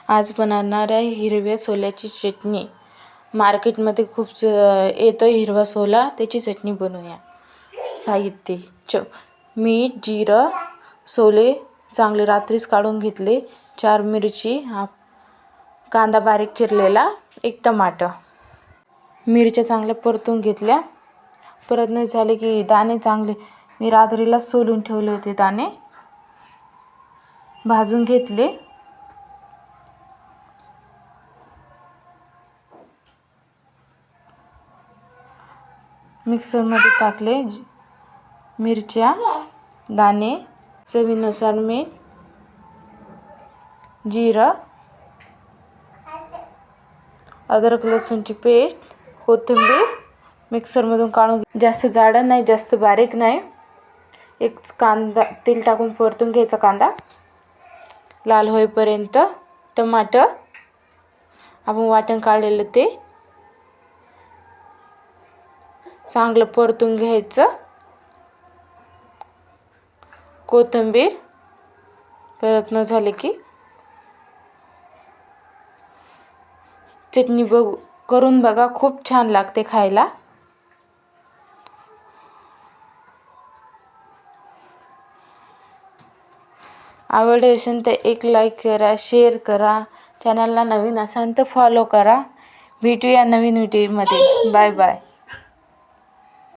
आज बनवणार आहे हिरव्या सोल्याची चटणी। मार्केटमध्ये खूप येतो हिरवा सोला, त्याची चटणी बनवूया। साहित्य: मीठ, जिरं, सोले चांगले रात्रीच काढून घेतले, 4 मिरची, कांदा बारीक चिरलेला, 1 टमाटर। मिरच्या चांगल्या परतून घेतल्या। परतणे झाले की दाणे चांगले मी रात्रीला सोलून ठेवले होते, दाणे भाजून घेतले। मिक्सरमध्ये टाकले मिरच्या, दाणे, चवीनुसार मीठ, जिरं, अद्रक लसूणची पेस्ट, कोथिंबीर मिक्सरमधून काढून जास्त जाड नाही जास्त बारीक नाही। एक कांदा तेल टाकून परतून घ्यायचा, कांदा लाल होईपर्यंत। टमाटर आपण वाटण काढलेलं ते चांगलं परतून घ्यायचं। कोथिंबीर परतणं झाले की चटणी करून बघा, खूप छान लागते खायला। आवडले असेल तर एक लाईक करा, शेअर करा, चॅनलला नवीन असाल तर फॉलो करा। भेटूया नवीन व्हिडिओमध्ये। Bye bye.